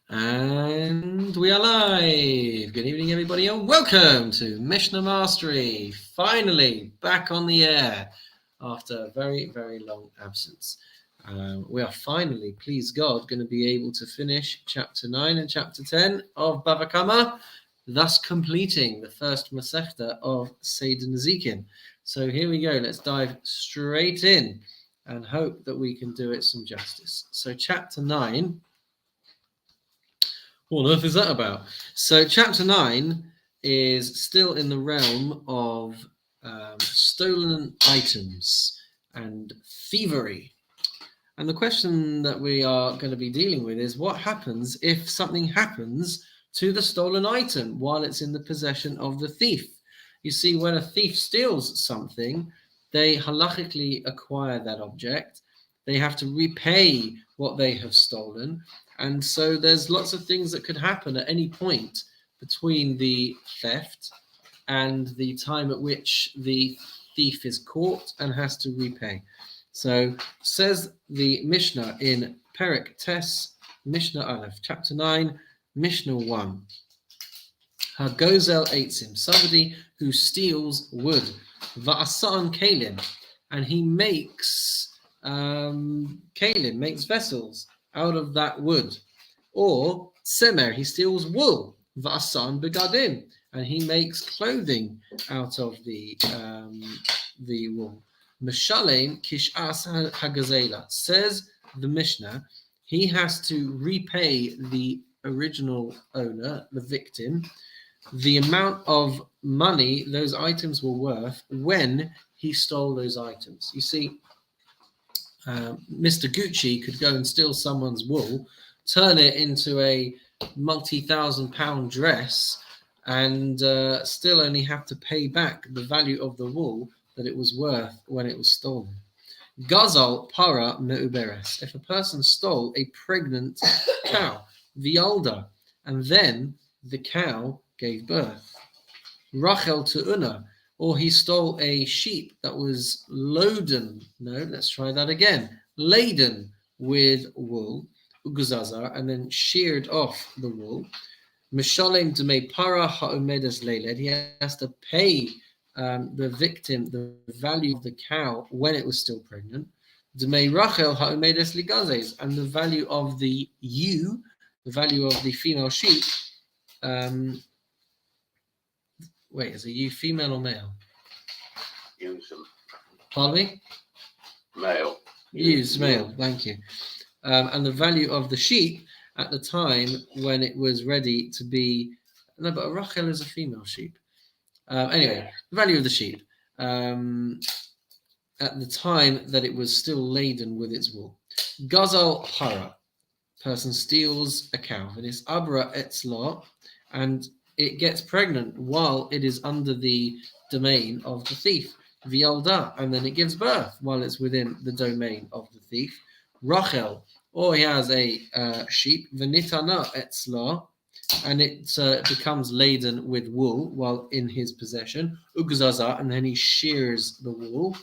And we are live. Good evening, everybody, and welcome to Mishnah Mastery. Finally, back on the air after a very, very long absence. We are finally, please God, going to be able to finish chapter 9 and chapter 10 of Bava Kamma, thus completing the first Masechta of Seder Nezikin. So here we go. Let's dive straight in and hope that we can do it some justice. So chapter 9. What on earth is that about? So chapter 9 is still in the realm of stolen items and thievery. And the question that we are going to be dealing with is what happens if something happens to the stolen item while it's in the possession of the thief? You see, when a thief steals something, they halachically acquire that object. They have to repay what they have stolen. And so there's lots of things that could happen at any point between the theft and the time at which the thief is caught and has to repay. So says the Mishnah in Perek Tes, Mishnah Aleph, chapter 9, Mishnah 1. Hagozel eitzim, somebody who steals wood, va'asan kalim, and he makes kalim, makes vessels out of that wood. Or semer, he steals wool, va'asan begadim, and he makes clothing out of the wool. Meshalem kish'as hagazela, says the Mishnah, he has to repay the original owner, the victim, the amount of money those items were worth when he stole those items. You see, Mr. Gucci could go and steal someone's wool, turn it into a multi-thousand-pound dress, and still only have to pay back the value of the wool that it was worth when it was stolen. Gazal para meuberes. If a person stole a pregnant cow, violda, and then the cow gave birth. Rachel tu'una, or he stole a sheep that was laden with wool, uguzazar, and then sheared off the wool. Mishalem demei para ha'omedes leiled, he has to pay the victim the value of the cow when it was still pregnant. Demei Rachel ha'omedes ligazes, and the value of the ewe, the value of the female sheep. Wait, is a ewe female or male? Pardon me? Male. Ewe's male, thank you. And the value of the sheep at the time when it was ready to be... No, but a Rachel is a female sheep. Anyway, the value of the sheep at the time that it was still laden with its wool. Gazal hara, person steals a cow, and it's abra etzla, and it gets pregnant while it is under the domain of the thief. Vialda, and then it gives birth while it's within the domain of the thief. Rachel, or he has a sheep, venitana etzla, and it becomes laden with wool while in his possession. Ugzaza, and then he shears the wool.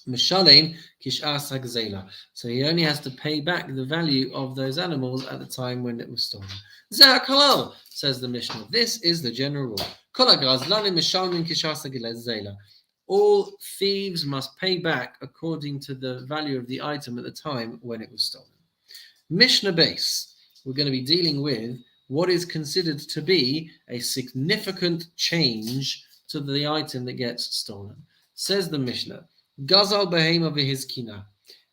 Mishalem kish'as hagzela. So he only has to pay back the value of those animals at the time when it was stolen. Zeh kalal, says the Mishnah. This is the general rule. Kol hagrazlanim mishalem kish'as hagzela. All thieves must pay back according to the value of the item at the time when it was stolen. Mishnah base. We're going to be dealing with what is considered to be a significant change to the item that gets stolen. Says the Mishnah, Gazal behema v'hizkina.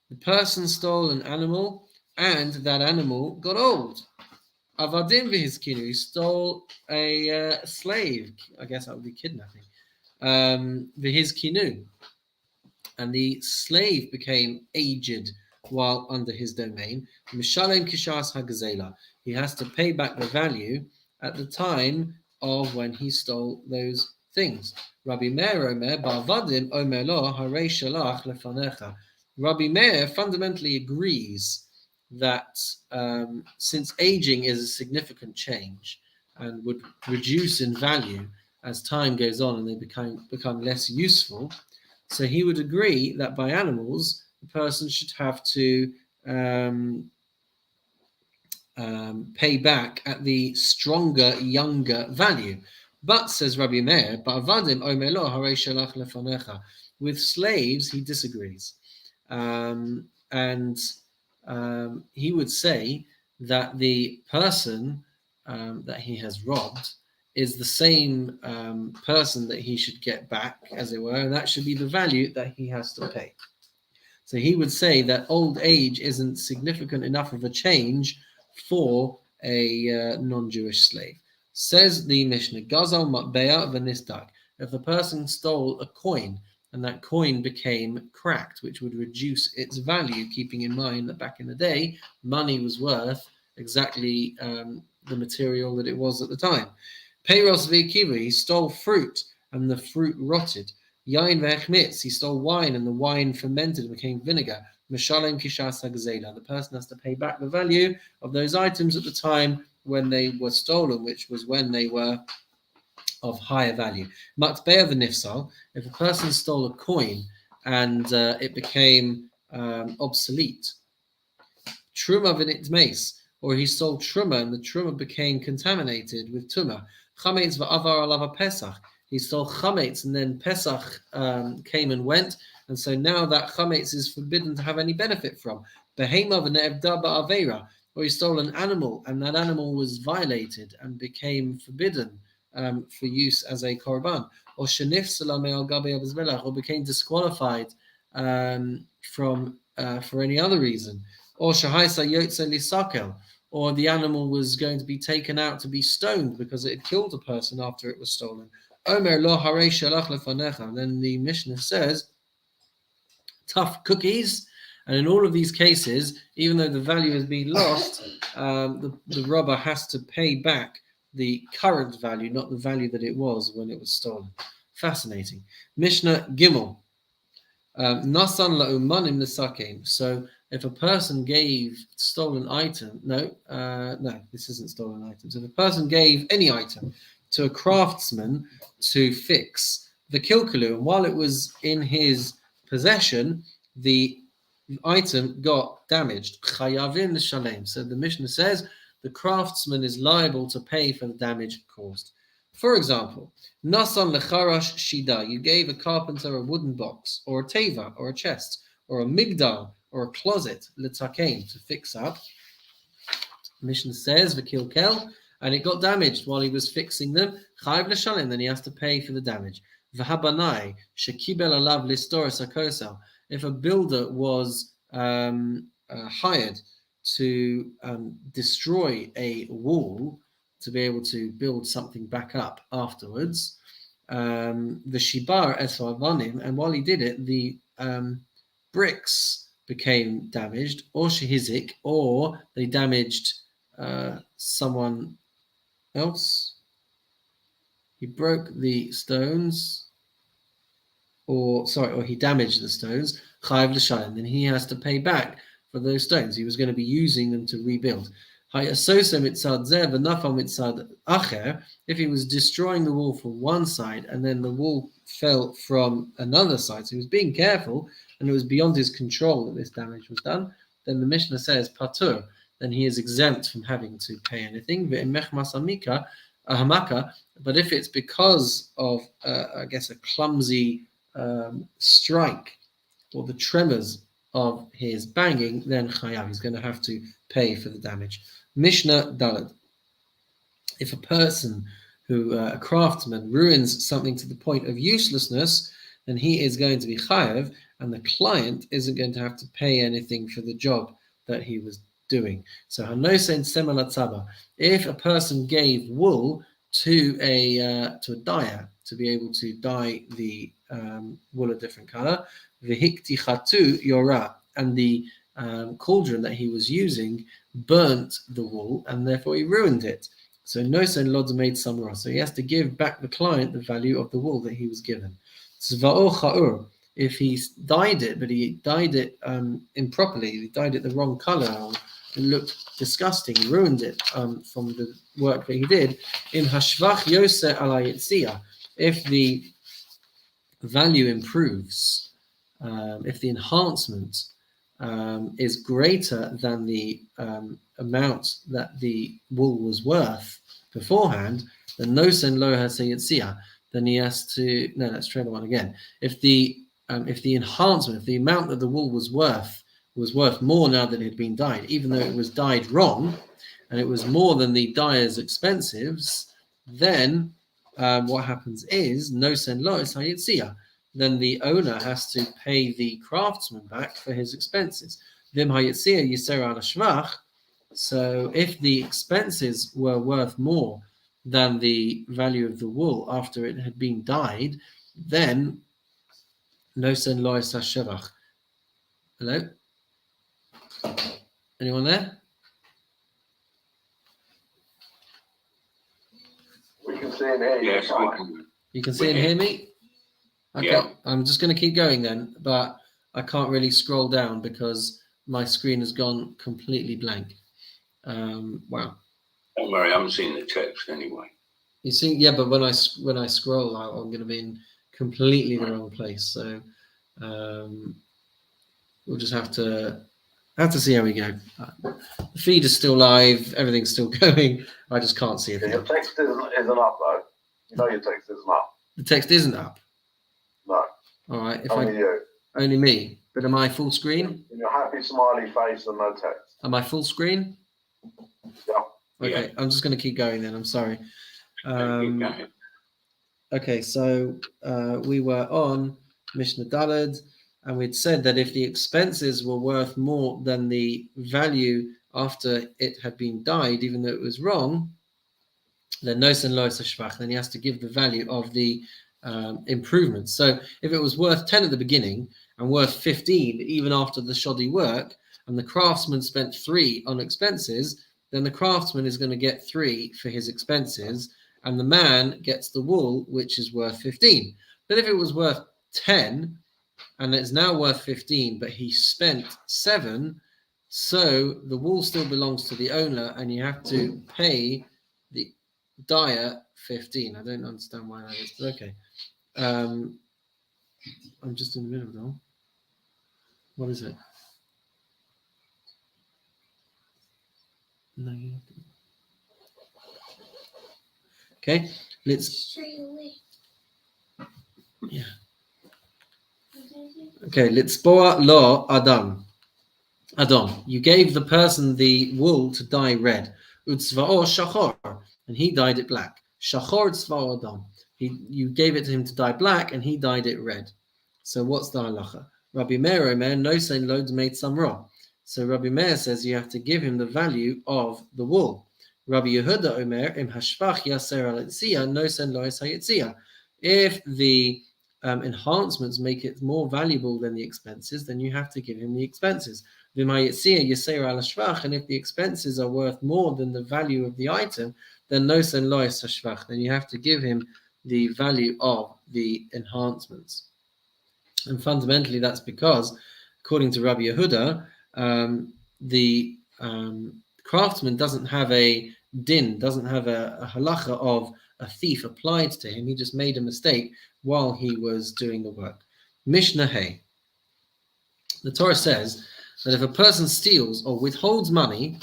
The person stole an animal, and that animal got old. Avadim v'hizkinu. He stole a slave. I guess that would be kidnapping. V'hizkinu. And the slave became aged while under his domain. Mishalem kishas hagzela. He has to pay back the value at the time of when he stole those things. Rabbi Meir omer ba'avadim omer lo harei shalach lefanecha. Rabbi Meir fundamentally agrees that since aging is a significant change and would reduce in value as time goes on and they become less useful, so he would agree that by animals, the person should have to pay back at the stronger, younger value. But, says Rabbi Meir, with slaves, he disagrees. And he would say that the person that he has robbed is the same person that he should get back, as it were, and that should be the value that he has to pay. So he would say that old age isn't significant enough of a change for a non-Jewish slave. Says the Mishnah, Gazal matbeya v'nisdak. If a person stole a coin and that coin became cracked, which would reduce its value, keeping in mind that back in the day, money was worth exactly the material that it was at the time. Peiros v'kiva, he stole fruit and the fruit rotted. Yain v'echmitz, he stole wine and the wine fermented and became vinegar. Meshalem kishas hagzela, the person has to pay back the value of those items at the time when they were stolen, which was when they were of higher value. Matbeya v'nifsal, if a person stole a coin and it became obsolete. Truma v'nitmeis, or he stole truma and the truma became contaminated with tuma. Chametz v'avar alav pesach, he stole chametz and then Pesach came and went, and so now that chametz is forbidden to have any benefit from. Behema v'ne'evda ba'avera, or he stole an animal and that animal was violated and became forbidden for use as a korban. Or shenif salame al gabe avizmelach, or became disqualified from for any other reason. Or shahaisa yotze lisakel, or the animal was going to be taken out to be stoned because it had killed a person after it was stolen. Omer lo harei shalach lefanecha. And then the Mishnah says, tough cookies. And in all of these cases, even though the value has been lost, the robber has to pay back the current value, not the value that it was when it was stolen. Fascinating. Mishnah Gimel. Nasan la'umanim nesakim. So if a person gave stolen item, no, this isn't stolen items. If a person gave any item to a craftsman to fix the kilkalu, and while it was in his possession, the item got damaged. Chayavin l'shalem. So the Mishnah says the craftsman is liable to pay for the damage caused. For example, nasan lecharash shida. You gave a carpenter a wooden box, or a teva, or a chest, or a migdal, or a closet l'takein, to fix up. Mishnah says v'kilkel, and it got damaged while he was fixing them. Chayav l'shalem, then he has to pay for the damage. V'habanai shekibel alav listor sakosel. If a builder was hired to destroy a wall to be able to build something back up afterwards, the shibar esavanim, and while he did it, the bricks became damaged, or shehizik, or they damaged someone else. He broke the stones, or he damaged the stones. Chayav l'shalem, then he has to pay back for those stones. He was going to be using them to rebuild. If he was destroying the wall from one side and then the wall fell from another side, so he was being careful and it was beyond his control that this damage was done, then the Mishnah says patur, then he is exempt from having to pay anything. But if it's because of a clumsy strike or the tremors of his banging, then chayav, he's going to have to pay for the damage. Mishnah Daled. If a person a craftsman, ruins something to the point of uselessness, then he is going to be chayav, and the client isn't going to have to pay anything for the job that he was doing. So hanosen semalatzaba. If a person gave wool to a dyer to be able to dye the wool a different color, v'hikti chatu yora, and the cauldron that he was using burnt the wool, and therefore he ruined it. So nosen lodz made samura. So he has to give back the client the value of the wool that he was given. Zva'o cha'ur. If he dyed it, but he dyed it improperly, he dyed it the wrong color, or it looked disgusting, ruined it from the work that he did. In hashvach yose ala yitzia, if the value improves, if the enhancement is greater than the amount that the wool was worth beforehand, then no sen lo hasayitzia. Then he has to let's try the one again. If the enhancement, if the amount that the wool was worth more now that it had been dyed, even though it was dyed wrong, and it was more than the dyer's expenses, then what happens is no sen lo hasayitzia. Then the owner has to pay the craftsman back for his expenses. Vim hayitzia yisera al shvach. So if the expenses were worth more than the value of the wool after it had been dyed, then no sen lo shevach. Hello? Anyone there? We can see and hear you. Yes, we can. You can see and hear me? Okay, Yeah. I'm just going to keep going then, but I can't really scroll down because my screen has gone completely blank. Wow. Don't worry, I haven't seen the text anyway. You see, yeah, but when I scroll out, I'm going to be in completely the wrong place. So we'll just have to see how we go. The feed is still live, everything's still going. I just can't see a thing. Your text isn't up though. You know your text isn't up. The text isn't up. No. All right. Only you. Only me. But am I full screen? In your happy smiley face and no text. Am I full screen? Yeah. Okay, I'm just going to keep going then. I'm sorry. Okay. Okay, so we were on Mishnah Daled, and we'd said that if the expenses were worth more than the value after it had been dyed, even though it was wrong, then no sen lo shvach, then he has to give the value of the improvements. So if it was worth 10 at the beginning and worth 15 even after the shoddy work, and the craftsman spent 3 on expenses, then the craftsman is going to get 3 for his expenses, and the man gets the wool, which is worth 15. But if it was worth 10 and it's now worth 15, but he spent 7, so the wool still belongs to the owner, and you have to pay the dyer 15. I don't understand why that is, but okay. I'm just in the middle now. What is it? No. Okay, let's. Yeah. Okay, let's boa lo Adam. Adam, you gave the person the wool to dye red. Utzva'o shachor, and he dyed it black. Shachor tzva'o Adam. You gave it to him to dye black, and he dyed it red. So what's the halacha? Rabbi Meir Omer, no saying loads made samra. So Rabbi Meir says you have to give him the value of the wool. Rabbi Yehuda Omer, im hashvach yaser al yitzia, no saying lo hayitzia. If the enhancements make it more valuable than the expenses, then you have to give him the expenses. And if the expenses are worth more than the value of the item, then no sen lo hashvach. Then you have to give him the value of the enhancements. And fundamentally, that's because, according to Rabbi Yehuda, the craftsman doesn't have a din, doesn't have a halacha of a thief applied to him. He just made a mistake while he was doing the work. Mishnah Hay. The Torah says that if a person steals or withholds money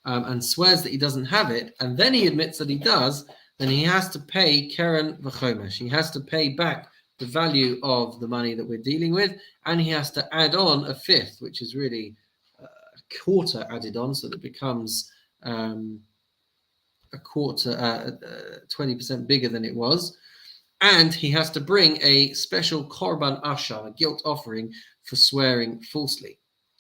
and swears that he doesn't have it, and then he admits that he does, then he has to pay keren v'chomesh. He has to pay back the value of the money that we're dealing with, and he has to add on a fifth, which is really a quarter added on, so that it becomes a quarter, 20% bigger than it was. And he has to bring a special korban ashar, a guilt offering for swearing falsely.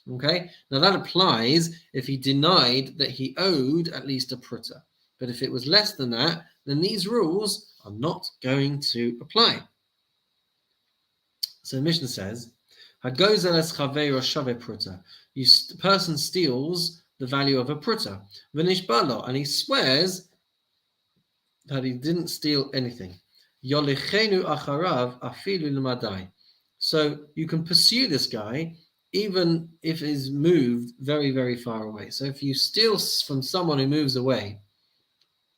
Okay, now that applies if he denied that he owed at least a pruta. But if it was less than that, then these rules are not going to apply. So Mishnah says, the person steals the value of a pruta, and he swears that he didn't steal anything. So you can pursue this guy even if he's moved very, very far away. So if you steal from someone who moves away,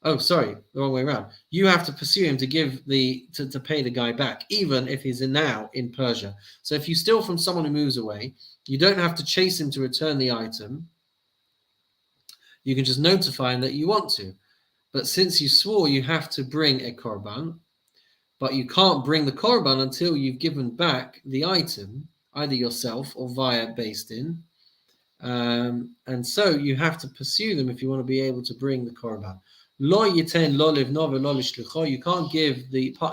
Oh, sorry, the wrong way around. You have to pursue him to give to pay the guy back, even if he's now in Persia. So if you steal from someone who moves away, you don't have to chase him to return the item. You can just notify him that you want to. But since you swore, you have to bring a korban, but you can't bring the korban until you've given back the item, either yourself or via based in. And so you have to pursue them if you want to be able to bring the korban. Lo yiten lo livno v'lo lishlicho. You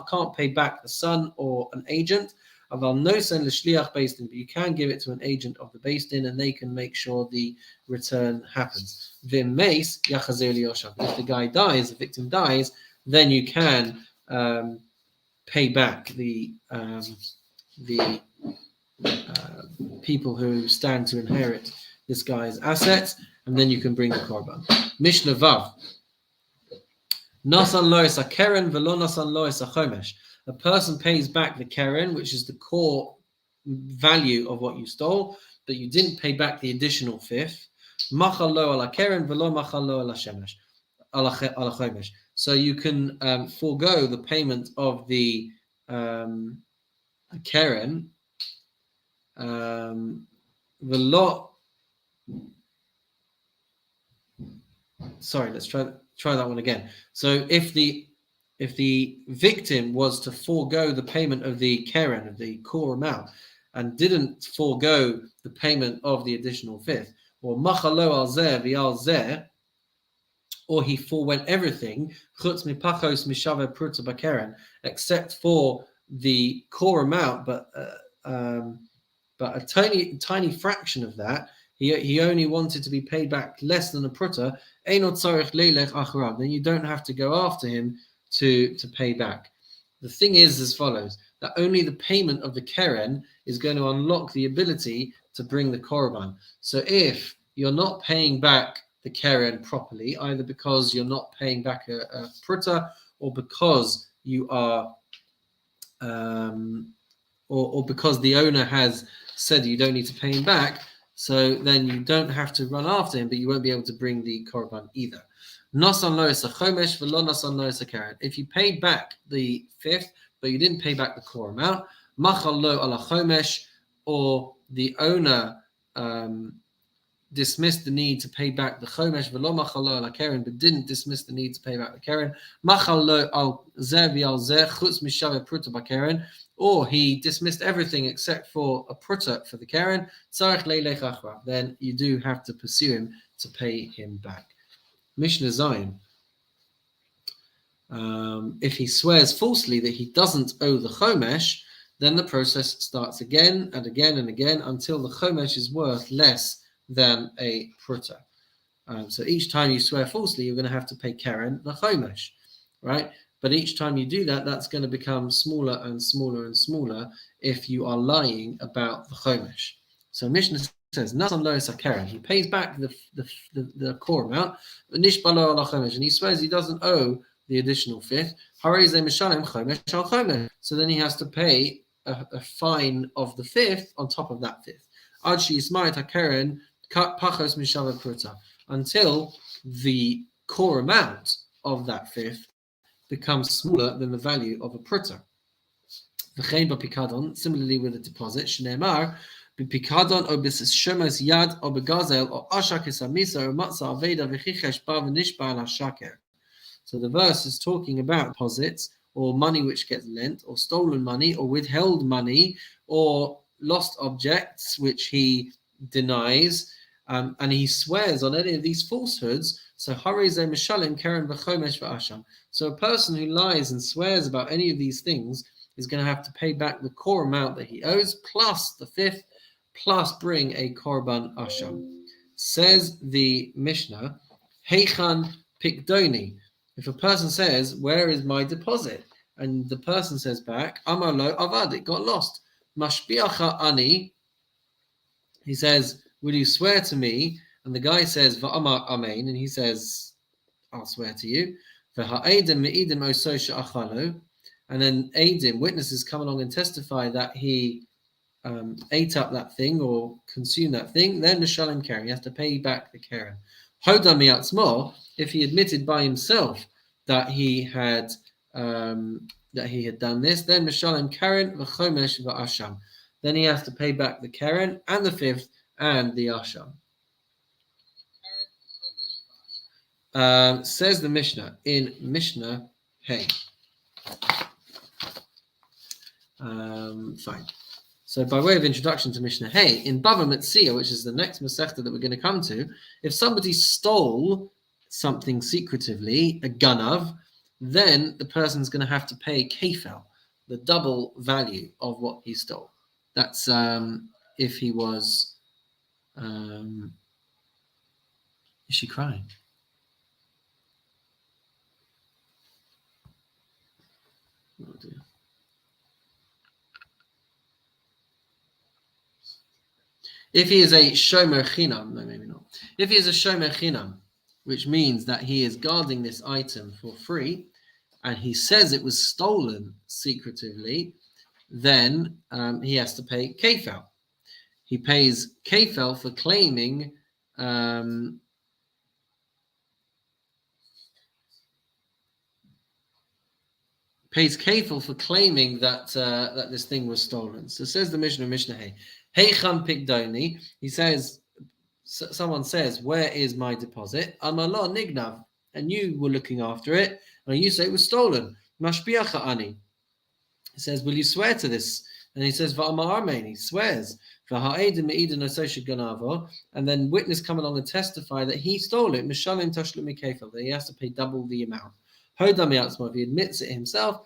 can't pay back the son or an agent. Aval nosen l'shliach based in, but you can give it to an agent of the based in, and they can make sure the return happens. Vim meis yachazir liyoshav. If the guy dies, the victim dies, then you can pay back the people who stand to inherit this guy's assets, and then you can bring the korban. Mishnah Vav. Nasan lois a keren velo nasan lois a chomesh. A person pays back the keren, which is the core value of what you stole, but you didn't pay back the additional fifth. Machal lo ala keren velo machal lo ala shemesh ala chomesh. So you can forego the payment of the keren. Sorry, let's try that one again. So if the victim was to forego the payment of the keren, of the core amount, and didn't forego the payment of the additional fifth, or machalo al zeh v'al zeh, or he forewent everything, chutz mipachos mishave pruta bakeren, except for the core amount, but a tiny fraction of that, he only wanted to be paid back less than a pruta, then you don't have to go after him to pay back. The thing is as follows, that only the payment of the keren is going to unlock the ability to bring the korban. So if you're not paying back the keren properly, either because you're not paying back a pruta, or because you are or because the owner has said you don't need to pay him back, so then you don't have to run after him, but you won't be able to bring the korban either. Nasan lo es a chomesh v'lo nasan lo es a keren. If you paid back the fifth, but you didn't pay back the core amount, machal lo ala chomesh, or the owner dismissed the need to pay back the chomesh v'lo machal lo ala keren, but didn't dismiss the need to pay back the keren, machal lo al zeh v'al zeh chutz mishave pruta bakeren, or he dismissed everything except for a pruta for the keren, then you do have to pursue him to pay him back. Mishnah Zion. If he swears falsely that he doesn't owe the chomesh, then the process starts again and again and again until the chomesh is worth less than a pruta. So each time you swear falsely, you're going to have to pay keren the chomesh, right? But each time you do that, that's going to become smaller and smaller and smaller if you are lying about the chomesh. So Mishnah says, "Nasan lo es keren." He pays back the core amount, and he swears he doesn't owe the additional fifth. So then he has to pay a fine of the fifth on top of that fifth. Until the core amount of that fifth becomes smaller than the value of a pruta. Similarly with a deposit, Shneimar, b'pikadon o b'shemes yad o b'gazel o ashak esamisa o matzah aveda v'chichesh bar v'nishba al hashaker. So the verse is talking about deposits, or money which gets lent, or stolen money, or withheld money, or lost objects which he denies, and he swears on any of these falsehoods. So hareze mishalim keren v'chomesh v'asham. So a person who lies and swears about any of these things is going to have to pay back the core amount that he owes, plus the fifth, plus bring a korban asham. Says the Mishnah, Heichan pikdoni. If a person says, "Where is my deposit?" and the person says back, "Amar lo avad, it got lost." Mashbiacha ani. He says, "Will you swear to me?" And the guy says, "Va'amar amen," and he says, "I'll swear to you." And then Adim, witnesses, come along and testify that he ate up that thing or consumed that thing. Then the Shalom Keren, he has to pay back the Keren. Hodam Yatzmo, if he admitted by himself that he had done this, then Mishalem Karen v'chomesh v'asham. Then he has to pay back the Karen and the fifth and the Asham. Says the Mishnah in Mishnah Hey. Fine. So by way of introduction to Mishnah Hey, in Bava Metzia, which is the next Masechta that we're going to come to, if somebody stole something secretively, a ganav, then the person's going to have to pay kefel, the double value of what he stole. That's if he was... is she crying? Oh dear. If he is a shomer chinam, no, maybe not. If he is a shomer chinam, which means that he is guarding this item for free, and he says it was stolen secretively, then he has to pay kefel. He pays kefel for claiming that that this thing was stolen. So says the Mishnah Hey. Hey Cham Pikdoni, he says, someone says, where is my deposit? Amalo Nignav, and you were looking after it, and you say it was stolen. Mashpiacha Ani. He says, will you swear to this? And he says, Va'amar Armein, he swears. And then witness come along and testify that he stole it, that he has to pay double the amount. If he admits it himself,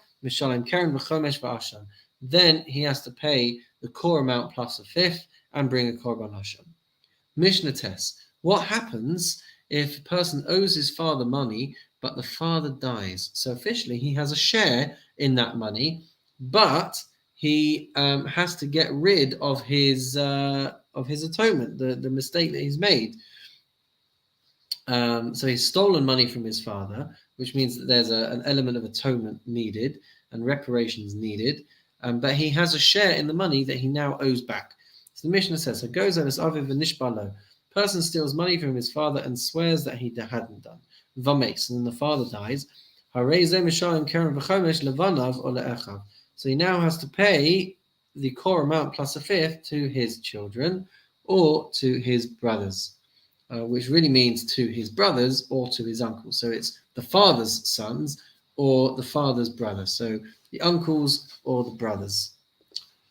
then he has to pay the core amount plus a fifth and bring a korban hasham. Mishnah tests. What happens if a person owes his father money, but the father dies? So officially he has a share in that money, but he has to get rid of his atonement, the mistake that he's made. So he's stolen money from his father, which means that there's an element of atonement needed and reparations needed. But he has a share in the money that he now owes back. So the Mishnah says, person steals money from his father and swears that he hadn't done. Vames, and then the father dies. So he now has to pay the core amount plus a fifth to his children or to his brothers, which really means to his brothers or to his uncles. So it's the father's sons or the father's brothers. So the uncles or the brothers.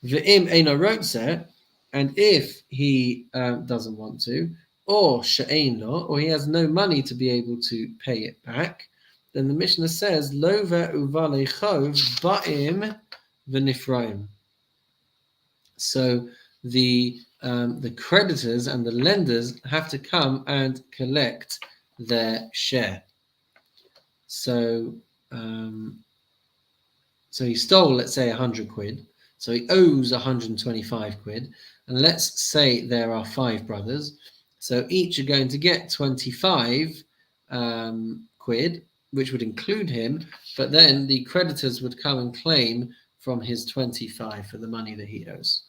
V'im eino rotzeh, and if he doesn't want to, or she'ein lo, or he has no money to be able to pay it back, then the Mishnah says, Lo ve'uvale chov ba'im v'nifraim. So the creditors and the lenders have to come and collect their share. So he stole, let's say, 100 quid. So he owes 125 quid. And let's say there are 5 brothers. So each are going to get 25 quid, which would include him. But then the creditors would come and claim from his 25 for the money that he owes.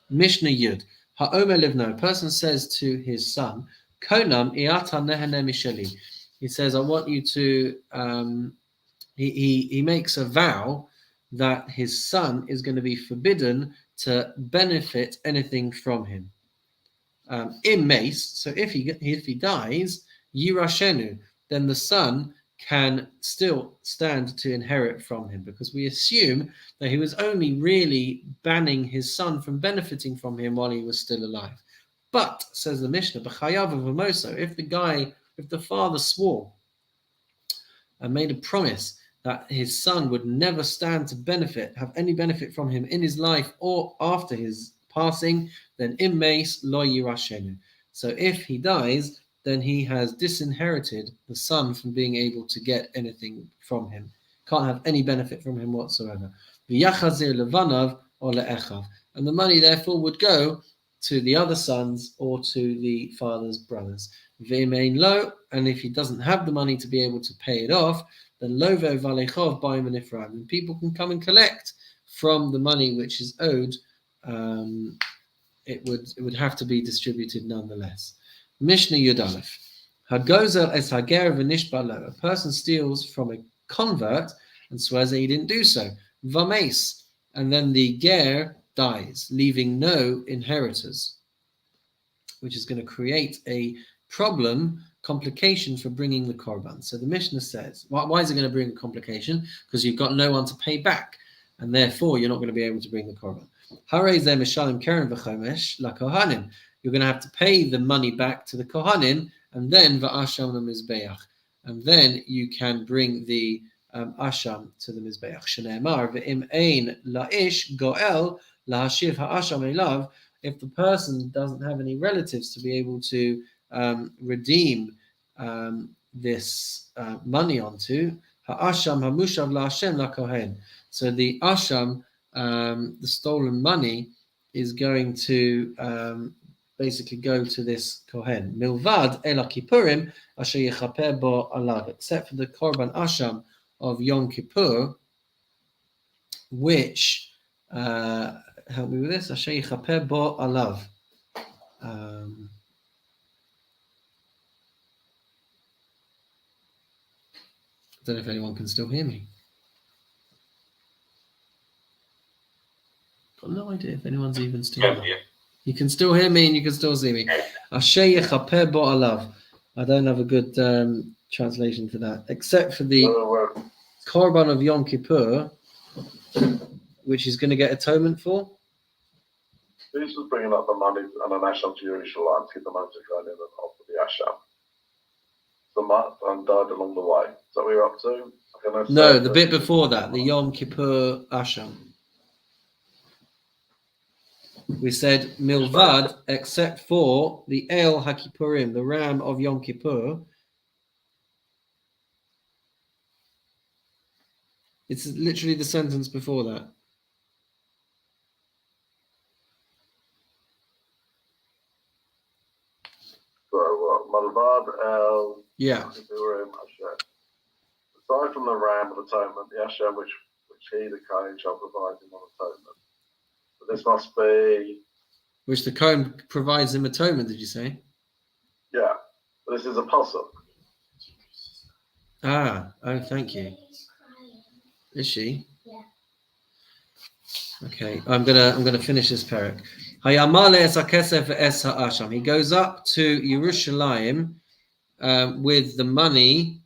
Mishnah Yud. Ha'omer livno. A person says to his son, Konam iata nehene misheli. He says, I want you to... He makes a vow that his son is going to be forbidden to benefit anything from him. In mace, so if he dies, yirashenu, then the son can still stand to inherit from him, because we assume that he was only really banning his son from benefiting from him while he was still alive. But, says the Mishnah, b'chayav v'moso, if the father swore and made a promise that his son would never stand to have any benefit from him in his life or after his passing, then in mace lo yirashenu. So if he dies, then he has disinherited the son from being able to get anything from him. Can't have any benefit from him whatsoever. V'yachazir levanav or le'echav. And the money therefore would go to the other sons or to the father's brothers. V'emein lo, and if he doesn't have the money to be able to pay it off, then lovo valechov ba'im v'nifraim, and people can come and collect from the money which is owed. It would have to be distributed nonetheless. Mishnah Yud Aleph. Hagozel es hager v'nishba lo. A person steals from convert and swears that he didn't do so. Vames, and then the ger dies, leaving no inheritors, which is going to create a complication for bringing the korban. So the Mishnah says, why is it going to bring a complication? Because you've got no one to pay back, and therefore you're not going to be able to bring the korban. You're going to have to pay the money back to the kohanim, and then va'asham mizbeach, and then you can bring the asham to the mizbeach. Shneimar ve'im ein la'ish goel lahashiv ha'asham elav. If the person doesn't have any relatives to be able to redeem this money onto, ha'asham hamushav la'ashem la'kohen. So the asham, the stolen money, is going to basically go to this kohen. Milvad ela kippurim asher yechaper bo alav, except for the korban asham of Yom Kippur, which help me with this. Asher yechaper bo alav. I don't know if anyone can still hear me. Got no idea if anyone's even still here. Yeah. You can still hear me and you can still see me. Asher yechaper bo alav. I don't have a good translation for that, except for the korban of Yom Kippur, which is going to get atonement for. This is bringing up the money and an asham to Yerushalayim to get the money to go in and offer the asham. The month and died along the way. Is that what you're up to? No, the bit before that, the Yom Kippur asham. We said milvad, except for the El HaKippurim, the ram of Yom Kippur. It's literally the sentence before that. So, Malvad El Yeah. Kippurim Asher. Aside from the ram of atonement, the Asher which he, the Kohen, shall provide him on atonement. But this must be. Which the Kohen provides him atonement, did you say? Yeah. But this is a pasuk. Oh, thank you. Is she? Yeah. Okay, I'm gonna finish this parak. Hayamale es hakesef es ha'asham. He goes up to Yerushalayim with the money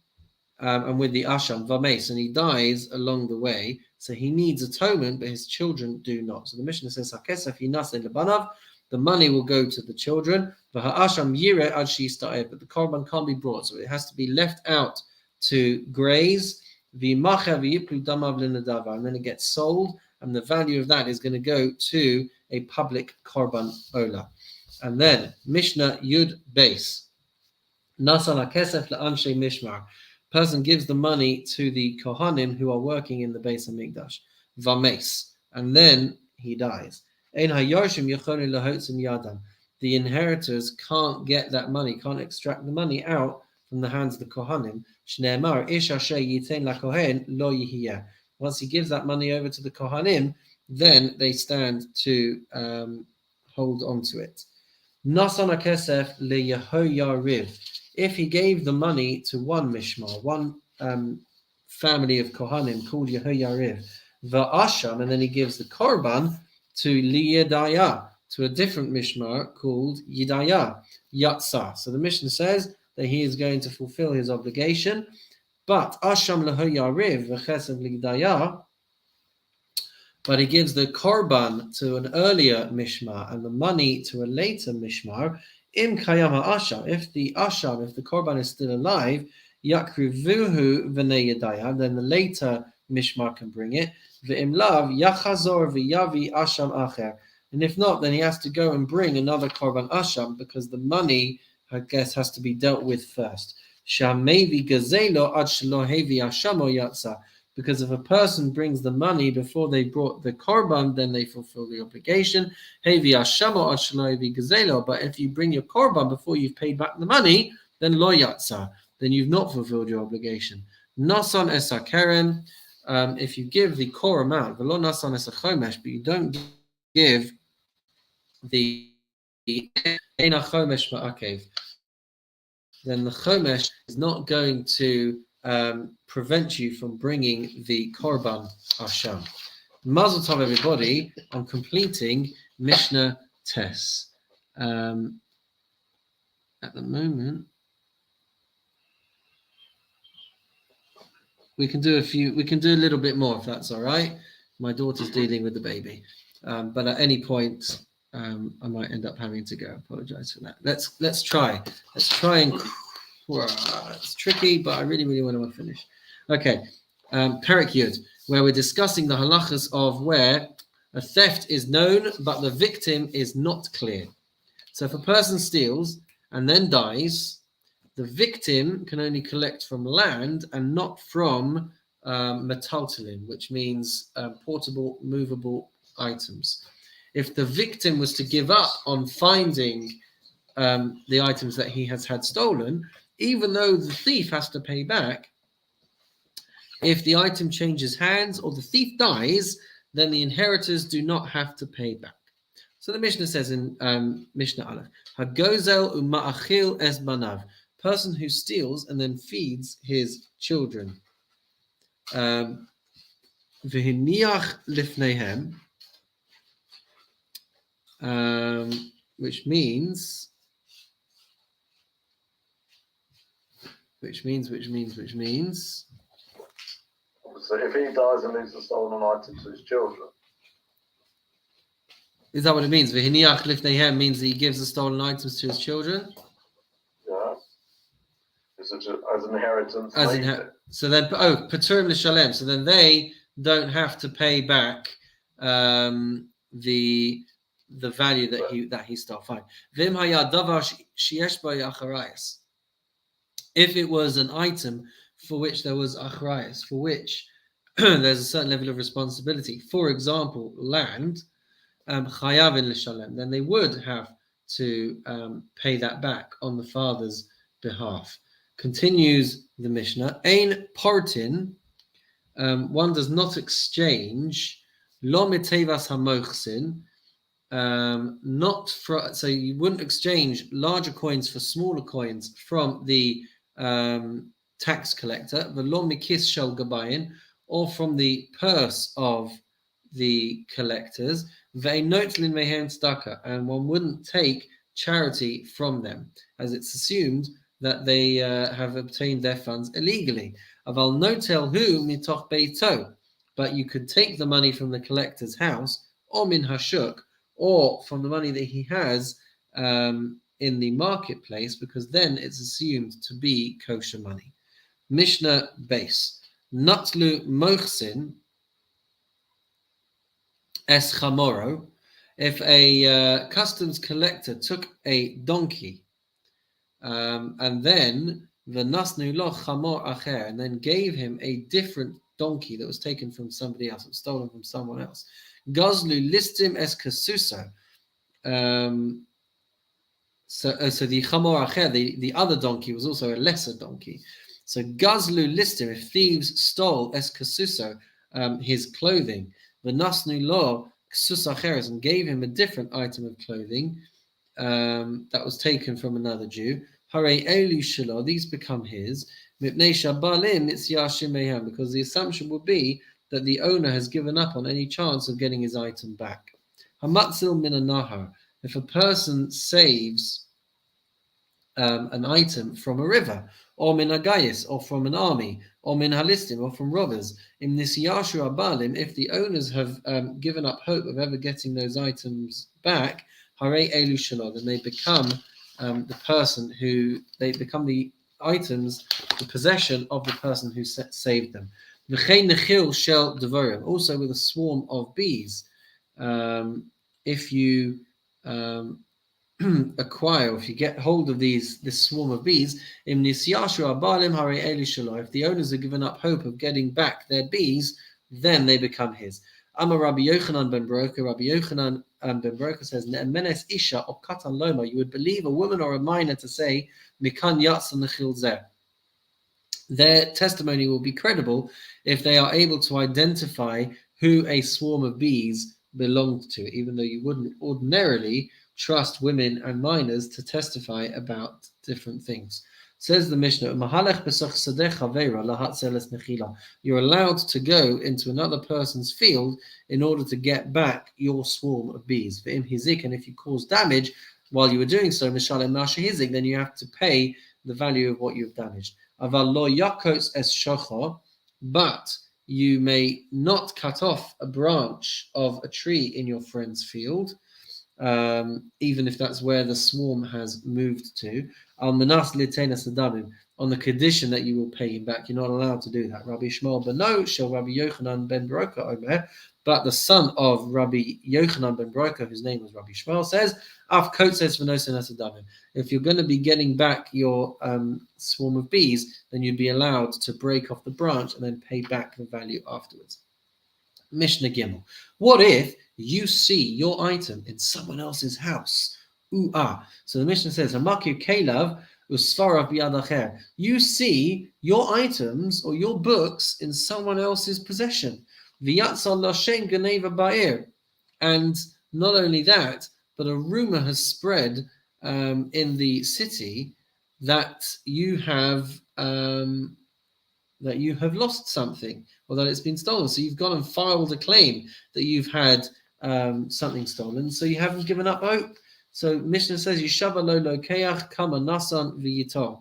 and with the asham vames, and he dies along the way. So he needs atonement, but his children do not. So the Mishnah says hakesef yinase lebanav. The money will go to the children. But ha'asham yire ad she'ista'eh. But the korban can't be brought, so it has to be left out to graze. And then it gets sold, and the value of that is going to go to a public korban ola. And then Mishnah Yud Beis. Nasala kesef la'anshe mishmar. Person gives the money to the kohanim who are working in the Beis Hamikdash. Vames, and then he dies. Ein hayoshim yachonu lahotzim yadam. The inheritors can't get that money, can't extract the money out from the hands of the kohanim. Shneimar ish asher yitein lakohen lo yihiyeh. Once he gives that money over to the kohanim, then they stand to hold on to it. Nasan hakesef leYehoyariv. If he gave the money to one mishmar, one family of kohanim called Yehoyariv, va'asham, and then he gives the korban to Liyedaya, to a different mishmar called Yidaya, Yatsa. So the Mishnah says that he is going to fulfill his obligation, but Asham Lehoyariv v'chesed Liyedaya, but he gives the korban to an earlier mishmar and the money to a later mishmar. Im kayam ha'asham, if the korban is still alive, yakrivuhu v'nei yedaya, then the later mishmar can bring it. V'im lav yachazor v'yavi asham acher, and if not, then he has to go and bring another korban asham because the money, I guess, has to be dealt with first. Shamevi gazelo ad shelo hevi ashamo yatsa. Because if a person brings the money before they brought the korban, then they fulfill the obligation. But if you bring your korban before you've paid back the money, then lo yatsa, then you've not fulfilled your obligation. Nasan esa keren, if you give the core amount, v'lo nasan esa chomesh, but you don't give the ena chomesh ma'akev, then the chomesh is not going to prevent you from bringing the Korban Asham. Mazel tov, everybody, on completing Mishnah Tes. At the moment, we can do a little bit more if that's all right. My daughter's dealing with the baby. But at any point, I might end up having to go. Apologize for that. Let's try. Let's try and it's tricky, but I really, really want to finish. Okay. Perek Yud, where we're discussing the halachas of where a theft is known, but the victim is not clear. So if a person steals and then dies, the victim can only collect from land and not from metaltalin, which means portable, movable items. If the victim was to give up on finding the items that he has had stolen, even though the thief has to pay back, if the item changes hands or the thief dies, then the inheritors do not have to pay back. So the Mishnah says in Mishnah Aleph, Hagozel uma'achil es banav, person who steals and then feeds his children. V'hiniach lifnehem, which means. So if he dies and leaves the stolen item to his children. Is that what it means? V'hiniach lifnehem means that he gives the stolen items to his children? Yeah. As an inheritance. So then, Paturim l'shalem. So then they don't have to pay back the value that he stole. Fine. V'im haya davar sheyesh bo acharayas. If it was an item for which there was acharayas, for which there's a certain level of responsibility, for example, land, chayavin l'shalem, then they would have to pay that back on the father's behalf. Continues the Mishnah, ein partin, one does not exchange, lo mitevas hamochsin, so you wouldn't exchange larger coins for smaller coins from the tax collector, v'lo mikis shel gabayin, or from the purse of the collectors, ve'inotlin mehem tzedakah, and one wouldn't take charity from them, as it's assumed that they have obtained their funds illegally. Aval notel hu mitoch beito, but you could take the money from the collector's house, or min hashuk, or from the money that he has in the marketplace, because then it's assumed to be kosher money. Mishnah base. Natlu mochsin es chamoro. If a customs collector took a donkey and then v'nasnu lo chamor acher, and then gave him a different donkey that was taken from somebody else, was stolen from someone else. Gazlu listim es kasuso. So the chamor acher, the other donkey, was also a lesser donkey. So gazlu listim, if thieves stole es kasuso, his clothing, v'nasnu lo ksus acheres, and gave him a different item of clothing that was taken from another Jew. Hare elu shelo, these become his. Mipnei shabalim nitziyashim mehem, because the assumption would be that the owner has given up on any chance of getting his item back. Hamatzil min nahar, if a person saves an item from a river, or min agayis, or from an army, or min halistim, or from robbers, im nisiyashu abalim, if the owners have given up hope of ever getting those items back, hare elu shelo, then they become the items, the possession of the person who saved them. V'chein nechil shel devorim, also with a swarm of bees. If you acquire, if you get hold of this swarm of bees, im nisyashu abalim hare elu shelo, if the owners have given up hope of getting back their bees, then they become his. Amar Rabbi Yochanan ben Broka, Rabbi Yochanan ben Broka says, Ne'emenes isha or katan loma, you would believe a woman or a minor to say, Mikan yatsa nechil zeh. Their testimony will be credible if they are able to identify who a swarm of bees belonged to, even though you wouldn't ordinarily trust women and minors to testify about different things. Says the Mishnah, you're allowed to go into another person's field in order to get back your swarm of bees. And if you cause damage while you were doing so, then you have to pay the value of what you've damaged. But you may not cut off a branch of a tree in your friend's field, even if that's where the swarm has moved to, on the condition that you will pay him back. You're not allowed to do that. Rabbi Shmuel Beno shel Rabbi Yochanan ben Baroka Omer, but the son of Rabbi Yochanan ben Baroka, whose name was Rabbi Shmuel, says, if you're going to be getting back your swarm of bees, then you'd be allowed to break off the branch and then pay back the value afterwards. Mishnah Gimel. What if you see your item in someone else's house? So the Mishnah says, Hamaku Kelav usfarav biyadacher. You see your items or your books in someone else's possession. V'yatzal lashem ganeva ba'ir. And not only that, but a rumor has spread in the city that you have lost something, or that it's been stolen. So you've gone and filed a claim that you've had something stolen. So you haven't given up hope. So Mishnah says, Yishava lo lokeach Kamma nasan v'yitah.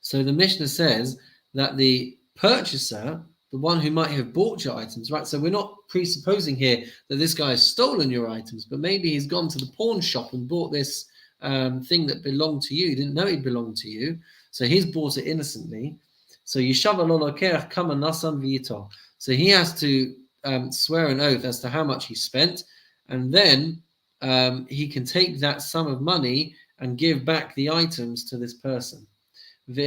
So the Mishnah says that the purchaser, the one who might have bought your items, right? So we're not presupposing here that this guy has stolen your items, but maybe he's gone to the pawn shop and bought this thing that belonged to you. He didn't know it belonged to you, so he's bought it innocently. So Yishava lo lokeach Kamma nasan v'yitah. So he has to swear an oath as to how much he spent, and then he can take that sum of money and give back the items to this person. And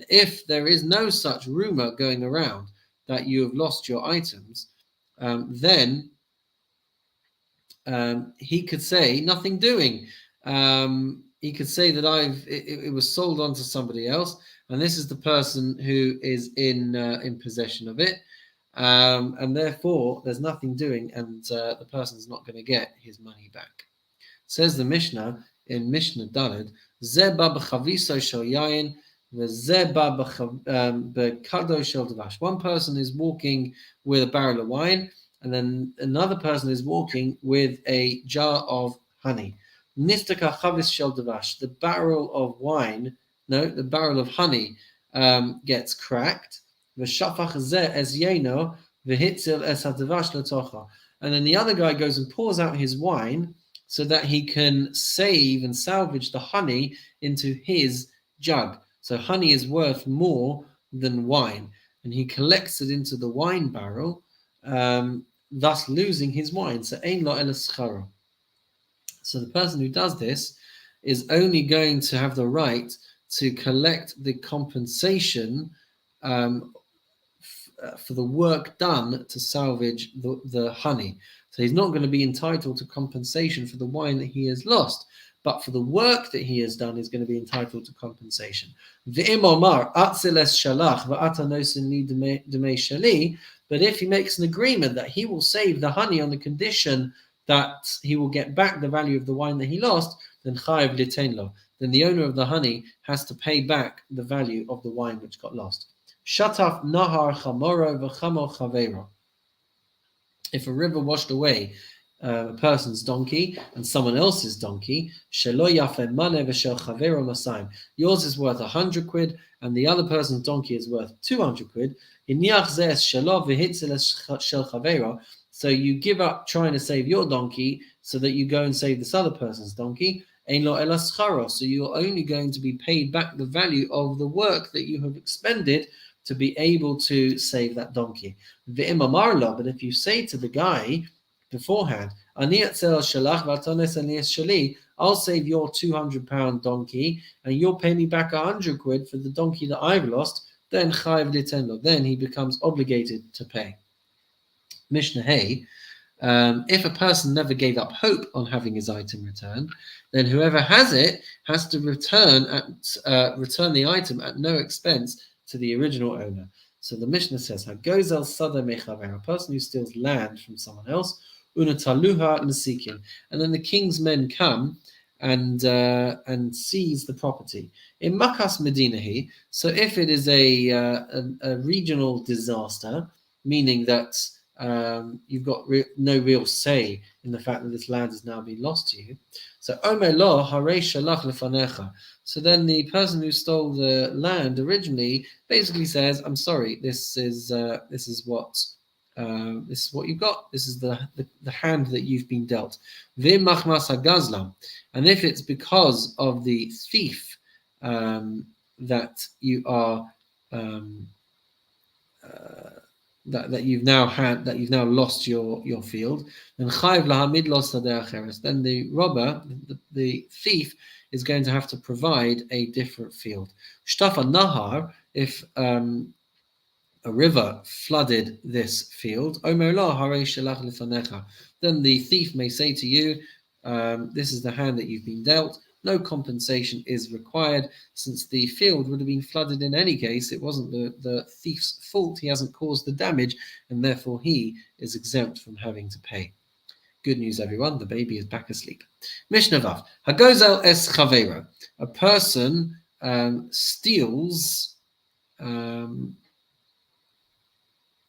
if there is no such rumor going around that you have lost your items, then he could say nothing doing. He could say that it was sold on to somebody else, and this is the person who is in possession of it. And therefore there's nothing doing, and the person's not going to get his money back. Says the Mishnah in Mishnah Daled, Ze ba b'chaviso shel yayin, v'ze ba b'kado shel dvash. One person is walking with a barrel of wine, and then another person is walking with a jar of honey. Nistaka chavis shel dvash. The barrel of honey gets cracked. And then the other guy goes and pours out his wine so that he can save and salvage the honey into his jug. So honey is worth more than wine, and he collects it into the wine barrel, thus losing his wine. So ein lo ela scharo. So the person who does this is only going to have the right to collect the compensation for the work done to salvage the honey. So he's not going to be entitled to compensation for the wine that he has lost, but for the work that he has done, he's going to be entitled to compensation. But if he makes an agreement that he will save the honey on the condition that he will get back the value of the wine that he lost, then chayav liten lo. Then the owner of the honey has to pay back the value of the wine which got lost. Shataf nahar chamoro v'chamo chavero. If a river washed away a person's donkey and someone else's donkey, shelo yafen mane v'shel chavero masayim. Yours is worth 100 quid and the other person's donkey is worth 200 quid. Hiniach zeh shelo v'hitzel shel chavero. So you give up trying to save your donkey so that you go and save this other person's donkey. Ein lo ela scharo. So you're only going to be paid back the value of the work that you have expended to be able to save that donkey. But if you say to the guy beforehand, I'll save your £200 donkey and you'll pay me back 100 quid for the donkey that I've lost, then then he becomes obligated to pay. Mishnah Hey, if a person never gave up hope on having his item returned, then whoever has it has to return the item at no expense to the original owner. So the Mishnah says, a person who steals land from someone else, unataluha nasikin. And then the king's men come and seize the property. In makas medinahi, so if it is a regional disaster, meaning that you've got no real say in the fact that this land has now been lost to you. So Omer lo harei shalach lefanecha. So then the person who stole the land originally basically says, "I'm sorry. This is what you've got. This is the hand that you've been dealt." V'im machmas hagazlam, and if it's because of the thief that you are that you've now lost your field, then chayv lahamid lo sadeh acheres. Then the robber, the thief, is going to have to provide a different field. Shtafa nahar, if a river flooded this field, Omer lo harei shalach lefanecha. Then the thief may say to you, this is the hand that you've been dealt. No compensation is required, since the field would have been flooded in any case. It wasn't the thief's fault. He hasn't caused the damage, and therefore he is exempt from having to pay. Good news, everyone. The baby is back asleep. Mishnah Vav. Hagozel es chavero. A person steals another.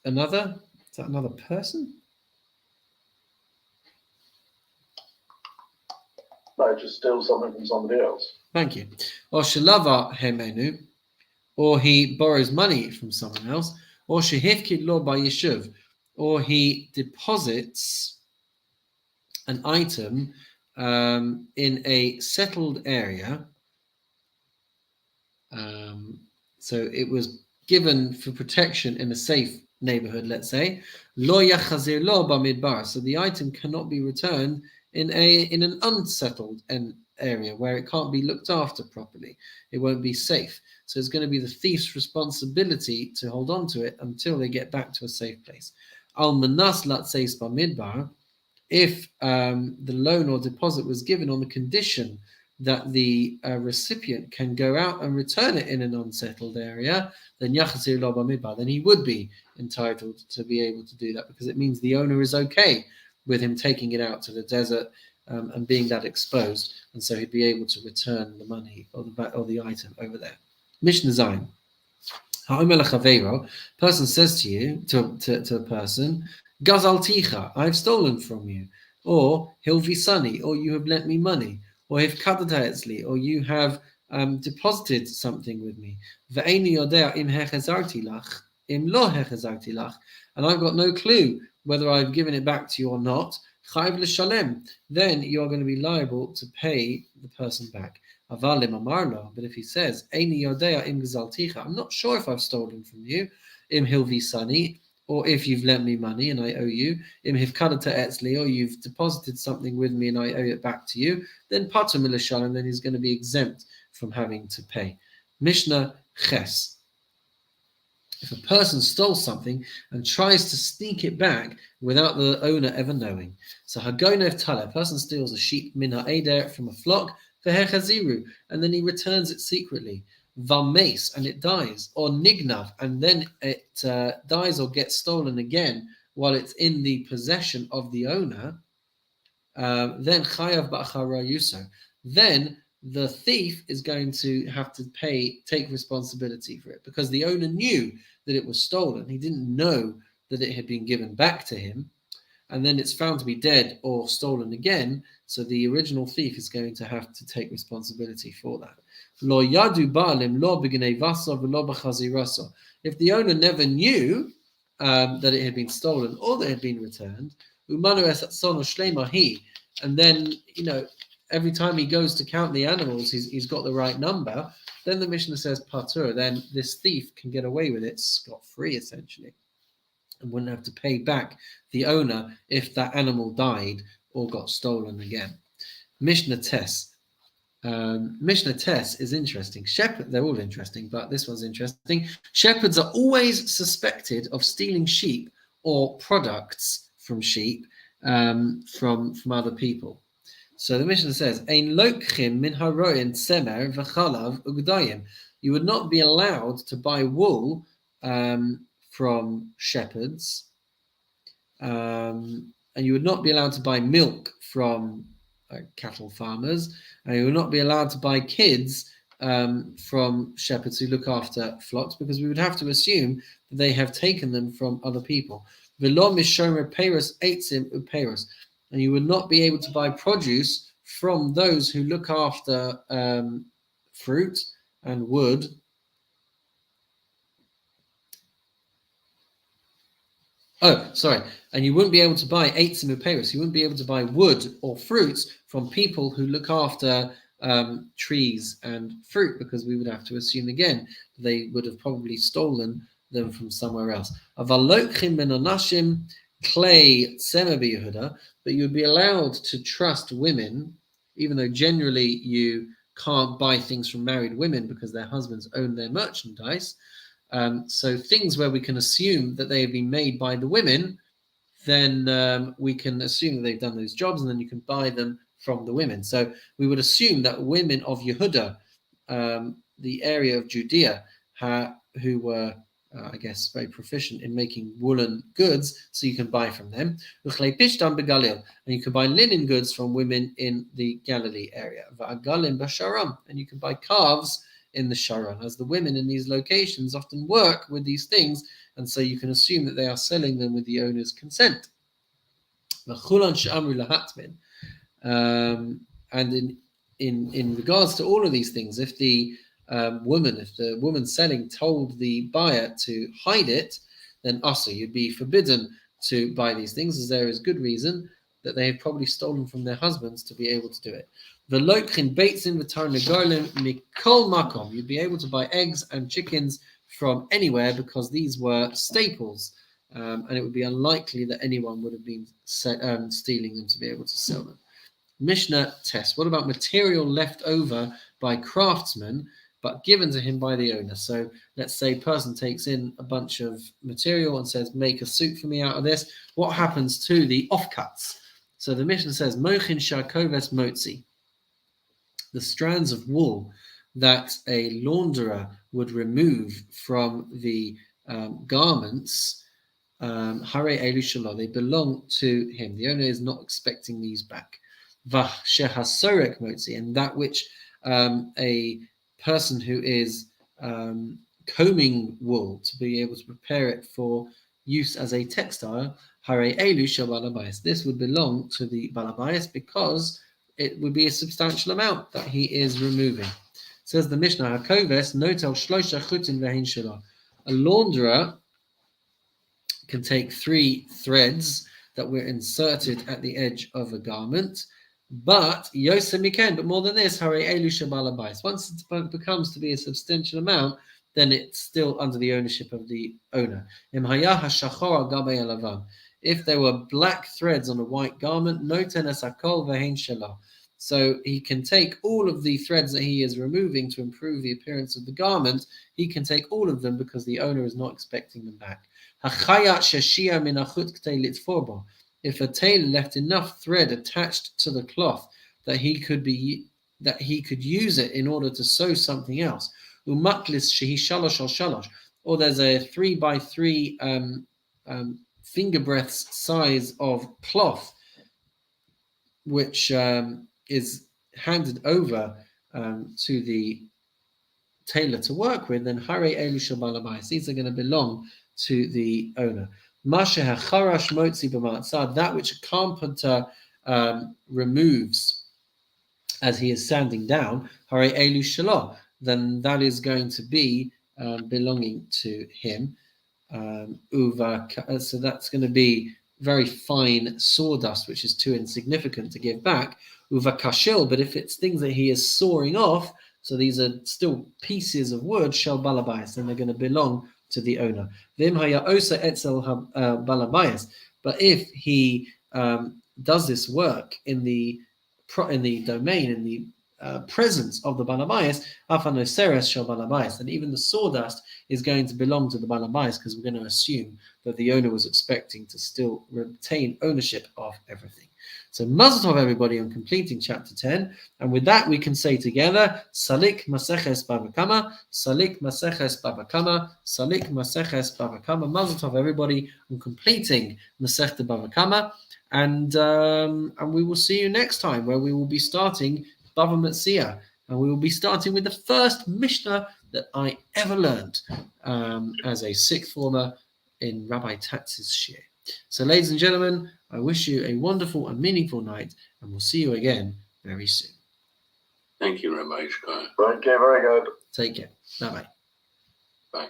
Is that another person? No, just steal something from somebody else. Thank you. Or shalava hemenu, or he borrows money from someone else, or shehifkid lo b'yeshuv, or he deposits an item in a settled area. So it was given for protection in a safe neighborhood, let's say. Lo yachazir lo b'midbar. So the item cannot be returned in an unsettled area where it can't be looked after properly. It won't be safe. So it's going to be the thief's responsibility to hold on to it until they get back to a safe place. Al manas latseis b'midbar. If the loan or deposit was given on the condition that the recipient can go out and return it in an unsettled area, then yachazir lo b'midbar, then he would be entitled to be able to do that, because it means the owner is okay with him taking it out to the desert and being that exposed, and so he'd be able to return the money or the item over there. Mishnah Zayin. Person says to you, to a person, Gazal ticha, I've stolen from you, or hilvisani, or you have lent me money, or hivkadata etzli, or you have deposited something with me. Ve'eni yodea im hechezarti lach, im lo hechezarti lach, and I've got no clue whether I've given it back to you or not. Chayv l'shalem, then you are going to be liable to pay the person back. Aval amarlo, but if he says, Eini yodea im gazalticha, I'm not sure if I've stolen from you, im hilvisani, or if you've lent me money and I owe you, im hivkadata etzli, or you've deposited something with me and I owe it back to you, then patum l'shalem, then he's going to be exempt from having to pay. Mishnah Ches. If a person stole something and tries to sneak it back without the owner ever knowing. So hagonev tale, a person steals a sheep min ha'eder from a flock, vehechaziru, and then he returns it secretly. Vames, and it dies. Or nignav, and then it dies or gets stolen again while it's in the possession of the owner. Then chayav ba'achara yuso. Then the thief is going to have to take responsibility for it, because the owner knew that it was stolen. He didn't know that it had been given back to him, and then it's found to be dead or stolen again. So the original thief is going to have to take responsibility for that. Lo yadu ba'alim lo b'gneivaso v'lo b'chaziraso. If the owner never knew that it had been stolen or that it had been returned, umanu esatsono shlema, and then every time he goes to count the animals, he's got the right number, then the Mishnah says patur, then this thief can get away with it scot-free, essentially, and wouldn't have to pay back the owner if that animal died or got stolen again. Mishnah Tes. Mishnah Tes is interesting. They're all interesting, but this one's interesting. Shepherds are always suspected of stealing sheep or products from sheep from other people. So the Mishnah says, "Ein lokchim min haroin semer v'chalav ugdayim." You would not be allowed to buy wool from shepherds and you would not be allowed to buy milk from cattle farmers, and you would not be allowed to buy kids from shepherds who look after flocks, because we would have to assume that they have taken them from other people. And you would not be able to buy produce from those who look after fruit and wood. Oh, sorry. And you wouldn't be able to buy eitzim uperos. You wouldn't be able to buy wood or fruits from people who look after trees and fruit, because we would have to assume again they would have probably stolen them from somewhere else. But you would be allowed to trust women, even though generally you can't buy things from married women because their husbands own their merchandise. So things where we can assume that they have been made by the women, then we can assume that they've done those jobs, and then you can buy them from the women. So we would assume that women of Yehuda, the area of Judea, who were, I guess, very proficient in making woolen goods, so you can buy from them. And you can buy linen goods from women in the Galilee area. And you can buy calves in the Sharon, as the women in these locations often work with these things, and so you can assume that they are selling them with the owner's consent. And in regards to all of these things, if the woman selling told the buyer to hide it, then also you'd be forbidden to buy these things, as there is good reason that they have probably stolen from their husbands to be able to do it. You'd be able to buy eggs and chickens from anywhere, because these were staples, and it would be unlikely that anyone would have been stealing them to be able to sell them. Mishnah test. What about material left over by craftsmen but given to him by the owner? So let's say a person takes in a bunch of material and says, make a suit for me out of this. What happens to the offcuts? So the Mishnah says, Mochin shakoves motzi, the strands of wool that a launderer would remove from the garments, hare elu shelo, they belong to him. The owner is not expecting these back. V'shehasorek motzi, and that which a person who is combing wool to be able to prepare it for use as a textile, hare elu shel balabayas, this would belong to the balabayas, because it would be a substantial amount that he is removing. Says the Mishnah, Hakoves notel shlosha chutin vehin shelo. A launderer can take 3 threads that were inserted at the edge of a garment, but Yosem, but more than this, Hare Elu Shabalabais. Once it becomes to be a substantial amount, then it's still under the ownership of the owner. If there were black threads on a white garment, no tenasakol vehin shelo. So he can take all of the threads that he is removing to improve the appearance of the garment. He can take all of them because the owner is not expecting them back. If a tailor left enough thread attached to the cloth that he could use it in order to sew something else, or there's a 3x3 finger breadths size of cloth which is handed over to the tailor to work with, then hare elu shel balabais, these are going to belong to the owner. That which a carpenter removes as he is sanding down, hare elu shelo, then that is going to be belonging to him. So that's going to be very fine sawdust, which is too insignificant to give back. Uva kashil, but if it's things that he is sawing off, so these are still pieces of wood, shel balabais, then they're going to belong to the owner. Vim haya osa etzel balabais, but if he does this work in the domain, in the presence of the Balabayas, Afano Seres Shel Balabayas, and even the sawdust is going to belong to the Balabayas, because we're going to assume that the owner was expecting to still retain ownership of everything. So Mazel Tov everybody on completing chapter 10, and with that we can say together, Salik Maseches Bava Kamma, Salik Maseches Bava Kamma, Salik Maseches Bava Kamma. Mazel Tov everybody on completing Masechta Bava Kamma, and we will see you next time, where we will be starting Bava Metzia, and we will be starting with the first Mishnah that I ever learned as a sixth former in Rabbi Tatz's shir. So, ladies and gentlemen, I wish you a wonderful and meaningful night, and we'll see you again very soon. Thank you, Rabbi Shkai. Okay, very good. Take care. Bye-bye. Bye.